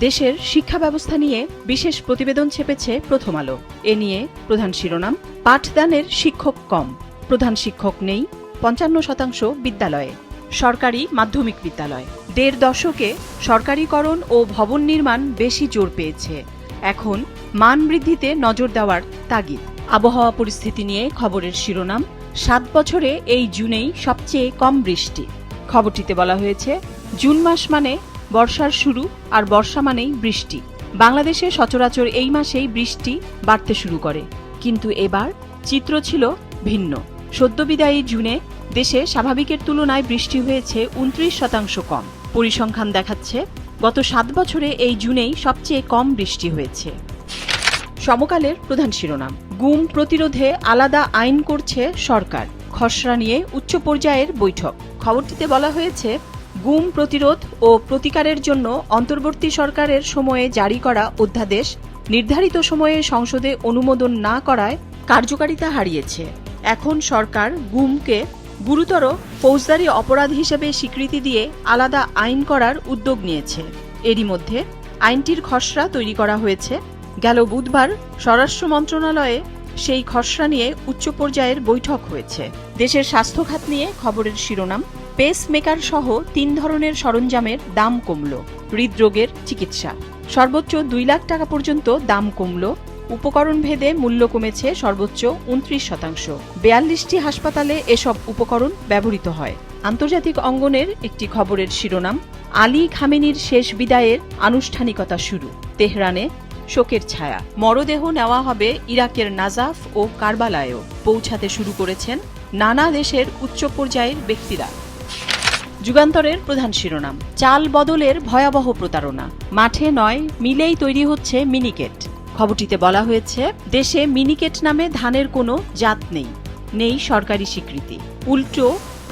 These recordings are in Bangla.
দেশের শিক্ষা ব্যবস্থা নিয়ে বিশেষ প্রতিবেদন ছেপেছে প্রথম আলো। এ নিয়ে প্রধান শিরোনাম, পাঠদানের শিক্ষক কম, প্রধান শিক্ষক নেই ৫৫% বিদ্যালয়ে। সরকারি মাধ্যমিক বিদ্যালয় ১.৫ দশকে সরকারিকরণ ও ভবন নির্মাণ বেশি জোর পেয়েছে। এখন মান বৃদ্ধিতে নজর দেওয়ার তাগিদ। আবহাওয়া পরিস্থিতি নিয়ে খবরের শিরোনাম, ৭ বছরে এই জুনেই সবচেয়ে কম বৃষ্টি। খবরটিতে বলা হয়েছে, জুন মাস মানে বর্ষার শুরু, আর বর্ষা মানেই বৃষ্টি। বাংলাদেশে সচরাচর এই মাসেই বৃষ্টি বাড়তে শুরু করে, কিন্তু এবার চিত্র ছিল ভিন্ন। সদ্যবিদায়ী জুনে দেশে স্বাভাবিকের তুলনায় বৃষ্টি হয়েছে ২৯% কম। পরিসংখ্যান দেখাচ্ছে গত ৭ বছরে এই জুনেই সবচেয়ে কম বৃষ্টি হয়েছে। সমকালের প্রধান শিরোনাম, গুম প্রতিরোধে আলাদা আইন করছে সরকার, খসড়া নিয়ে উচ্চ পর্যায়ের বৈঠক। খবরটিতে বলা হয়েছে, গুম প্রতিরোধ ও প্রতিকারের জন্য অন্তর্বর্তী সরকারের সময়ে জারি করা অধ্যাদেশ নির্ধারিত সময়ে সংসদে অনুমোদন না করায় কার্যকারিতা হারিয়েছে। এখন সরকার গুমকে গুরুতর ফৌজদারি অপরাধ হিসেবে স্বীকৃতি দিয়ে আলাদা আইন করার উদ্যোগ নিয়েছে। এরই মধ্যে আইনটির খসড়া তৈরি করা হয়েছে। গেল বুধবার স্বরাষ্ট্র মন্ত্রণালয়ে সেই খসড়া নিয়ে উচ্চ পর্যায়ের বৈঠক হয়েছে। দেশের স্বাস্থ্য খাত নিয়ে খবরের শিরোনাম, পেস মেকার সহ ৩ ধরনের সরঞ্জামের দাম কমল, হৃদরোগের চিকিৎসা। সর্বোচ্চ ২ লাখ টাকা পর্যন্ত দাম কমল। উপকরণ ভেদে মূল্য কমেছে সর্বোচ্চ ২৯%। ৪২টি হাসপাতালে এসব উপকরণ ব্যবহৃত হয়। আন্তর্জাতিক অঙ্গনের একটি খবরের শিরোনাম, আলী খামেনির শেষ বিদায়ের আনুষ্ঠানিকতা শুরু, তেহরানে শোকের ছায়া। মরদেহ নেওয়া হবে ইরাকের নাজাফ ও কারবালায়ও। পৌঁছাতে শুরু করেছেন নানা দেশের উচ্চ পর্যায়ের ব্যক্তিরা। যুগান্তরের প্রধান শিরোনাম, চাল বদলের ভয়াবহ প্রতারণা, মাঠে নয় মিলেই তৈরি হচ্ছে মিনিকেট। খবরটিতে বলা হয়েছে, দেশে মিনিকেট নামে ধানের কোনো জাত নেই, নেই সরকারি স্বীকৃতি। উল্টো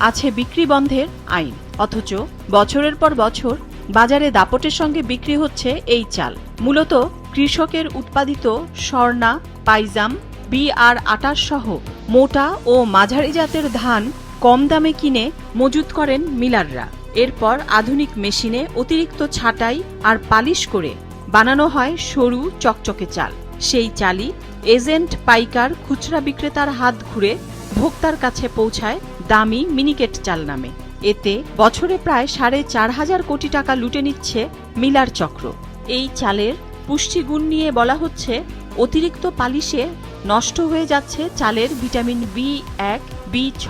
আছে বিক্রি বন্ধের আইন, অথচ বছরের পর বছর বাজারে দাপটের সঙ্গে বিক্রি হচ্ছে এই চাল। মূলত কৃষকের উৎপাদিত স্বর্ণা, পাইজাম, BR-28 সহ মোটা ও মাঝারি জাতের ধান কম দামে কিনে মজুত করেন মিলাররা। এরপর আধুনিক মেশিনে অতিরিক্ত ছাঁটাই আর পালিশ করে বানানো হয় সরু চকচকে চাল। সেই চালই এজেন্ট, পাইকার, খুচরা বিক্রেতার হাত ঘুরে ভোক্তার কাছে পৌঁছায় দামি মিনিকেট চাল নামে। এতে বছরে প্রায় ৪.৫ কোটি টাকা লুটে নিচ্ছে মিলার চক্র। এই চালের পুষ্টিগুণ নিয়ে বলা হচ্ছে, অতিরিক্ত পালিশে নষ্ট হয়ে যাচ্ছে চালের ভিটামিন B1, B6,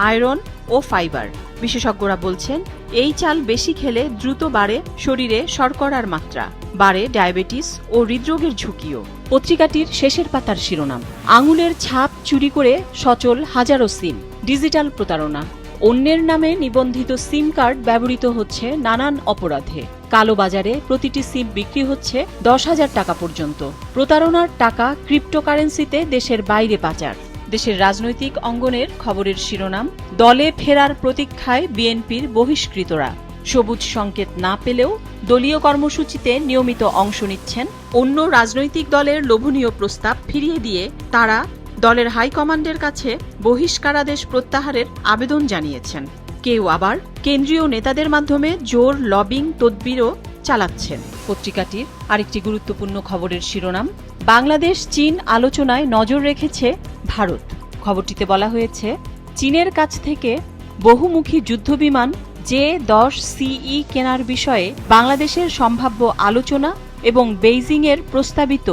আয়রন ও ফাইবার। বিশেষজ্ঞরা বলছেন, এই চাল বেশি খেলে দ্রুত বাড়ে শরীরে শর্করার মাত্রা, বাড়ে ডায়াবেটিস ও হৃদরোগের ঝুঁকিও। পত্রিকাটির শেষের পাতার শিরোনাম, আঙুলের ছাপ চুরি করে সচল হাজারো সিম, ডিজিটাল প্রতারণা। অন্যের নামে নিবন্ধিত সিম কার্ড ব্যবহৃত হচ্ছে নানান অপরাধে। কালোবাজারে প্রতিটি সিম বিক্রি হচ্ছে ১০,০০০ টাকা পর্যন্ত। প্রতারণার টাকা ক্রিপ্টোকারেন্সিতে দেশের বাইরে পাচার। দেশের রাজনৈতিক অঙ্গনের খবরের শিরোনাম, দলে ফেরার প্রতীক্ষায় বিএনপির বহিষ্কৃতরা। সবুজ সংকেত না পেলেও দলীয় কর্মসূচিতে নিয়মিত অংশ নিচ্ছেন। অন্য রাজনৈতিক দলের লোভনীয় প্রস্তাব ফিরিয়ে দিয়ে তারা দলের হাইকমান্ডের কাছে বহিষ্কারাদেশ প্রত্যাহারের আবেদন জানিয়েছেন। কেউ আবার কেন্দ্রীয় নেতাদের মাধ্যমে জোর লবিং তদবিরও চালাচ্ছেন। পত্রিকাটির আরেকটি গুরুত্বপূর্ণ খবরের শিরোনাম, বাংলাদেশ চীন আলোচনায় নজর রেখেছে ভারত। খবরটিতে বলা হয়েছে, চীনের কাছ থেকে বহুমুখী যুদ্ধবিমান J-10CE কেনার বিষয়ে বাংলাদেশের সম্ভাব্য আলোচনা এবং বেইজিংয়ের প্রস্তাবিত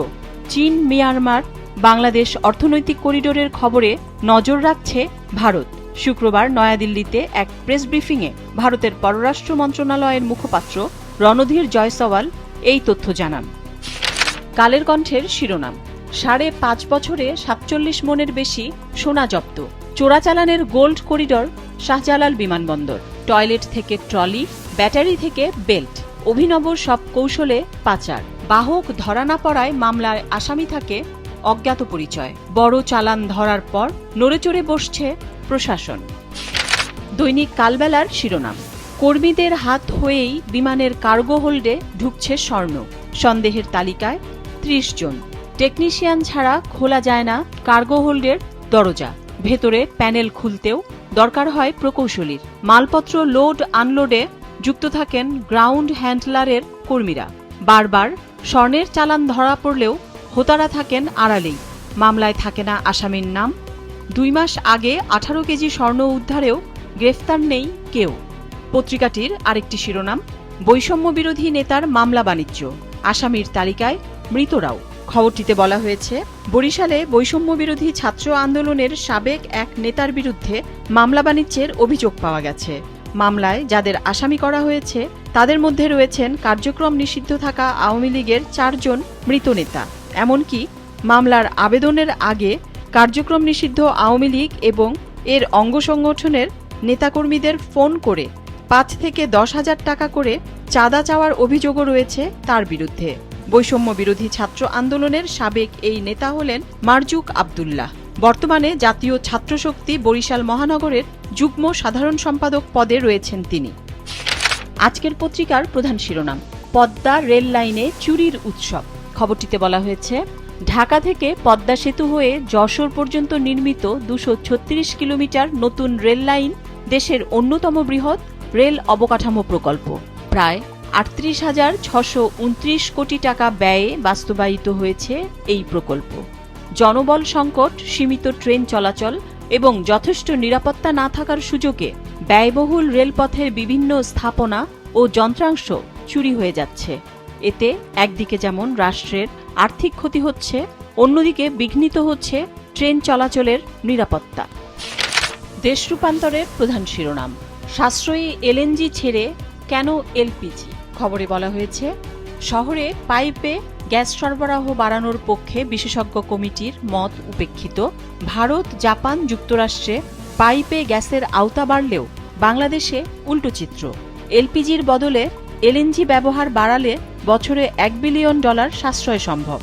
চীন মিয়ানমার বাংলাদেশ অর্থনৈতিক করিডোরের খবরে নজর রাখছে ভারত। শুক্রবার নয়াদিল্লিতে এক প্রেস ব্রিফিংয়ে ভারতের পররাষ্ট্র মন্ত্রণালয়ের মুখপাত্র রণধীর জয়সওয়াল এই তথ্য জানান। কালের কণ্ঠের শিরোনাম, ৫.৫ বছরে ৪৭ মনের বেশি সোনা জব্দ, চোরাচালানের গোল্ড করিডোর শাহজালাল বিমানবন্দর। টয়লেট থেকে ট্রলি, ব্যাটারি থেকে বেল্ট, অভিনব সব কৌশলে পাচার। বাহক ধরা না পড়ায় মামলায় আসামি থাকে অজ্ঞাত পরিচয়। বড় চালান ধরার পর নড়েচড়ে বসছে প্রশাসন। দৈনিক কালবেলার শিরোনাম, কর্মীদের হাত হয়েই বিমানের কার্গো হোল্ডে ঢুকছে স্বর্ণ, সন্দেহের তালিকায় ৩০ জন। টেকনিশিয়ান ছাড়া খোলা যায় না কার্গো হোল্ডের দরজা, ভেতরে প্যানেল খুলতেও দরকার হয় প্রকৌশলীর। মালপত্র লোড আনলোডে যুক্ত থাকেন গ্রাউন্ড হ্যান্ডলারের কর্মীরা। বারবার স্বর্ণের চালান ধরা পড়লেও হোতারা থাকেন আড়ালেই। মামলায় থাকে না আসামির নাম। 2 মাস আগে 18 কেজি স্বর্ণ উদ্ধারেও গ্রেফতার নেই কেউ। পত্রিকাটির আরেকটি শিরোনাম, বৈষম্য বিরোধী নেতার মামলা বাণিজ্য, আসামির তালিকায় মৃতরাও। খবরটিতে বলা হয়েছে, বরিশালে বৈষম্য বিরোধী ছাত্র আন্দোলনের সাবেক এক নেতার বিরুদ্ধে মামলা বাণিজ্যের অভিযোগ পাওয়া গেছে। মামলায় যাদের আসামি করা হয়েছে তাদের মধ্যে রয়েছেন কার্যক্রম নিষিদ্ধ থাকা আওয়ামী লীগের 4 জন মৃত নেতা। এমনকি মামলার আবেদনের আগে কার্যক্রম নিষিদ্ধ আওয়ামী লীগ এবং এর অঙ্গ সংগঠনের নেতাকর্মীদের ফোন করে 5 থেকে 10,000 টাকা করে চাঁদা চাওয়ার অভিযোগও রয়েছে তার বিরুদ্ধে। বৈষম্য বিরোধী ছাত্র আন্দোলনের সাবেক এই নেতা হলেন মারজুক আব্দুল্লাহ। বর্তমানে জাতীয় ছাত্রশক্তি বরিশাল মহানগরের যুগ্ম সাধারণ সম্পাদক পদে রয়েছেন তিনি। আজকের পত্রিকার প্রধান শিরোনাম, পদ্মা রেল লাইনে চুরির উৎসব। খবরটিতে বলা হয়েছে, ঢাকা থেকে পদ্মা সেতু হয়ে যশোর পর্যন্ত নির্মিত 236 কিলোমিটার নতুন রেল লাইন দেশের অন্যতম বৃহৎ রেল অবকাঠামো প্রকল্প। প্রায় 38,629 কোটি টাকা ব্যয়ে বাস্তবায়িত হয়েছে এই প্রকল্প। জনবল সংকট, সীমিত ট্রেন চলাচল এবং যথেষ্ট নিরাপত্তা না থাকার সুযোগে ব্যয়বহুল রেলপথের বিভিন্ন স্থাপনা ও যন্ত্রাংশ চুরি হয়ে যাচ্ছে। এতে একদিকে যেমন রাষ্ট্রের আর্থিক ক্ষতি হচ্ছে, অন্যদিকে বিঘ্নিত হচ্ছে ট্রেন চলাচলের নিরাপত্তা। দেশ রূপান্তরের প্রধান শিরোনাম, সাশ্রয়ী এলএনজি ছেড়ে কেন এলপিজি। খবরে বলা হয়েছে, শহরে পাইপে গ্যাস সরবরাহ বাড়ানোর পক্ষে বিশেষজ্ঞ কমিটির মত উপেক্ষিত। ভারত, জাপান, যুক্তরাষ্ট্রে পাইপে গ্যাসের আওতা বাড়লেও বাংলাদেশে উল্টো চিত্র। এলপিজির বদলে এলএনজি ব্যবহার বাড়ালে বছরে $1 বিলিয়ন সাশ্রয় সম্ভব।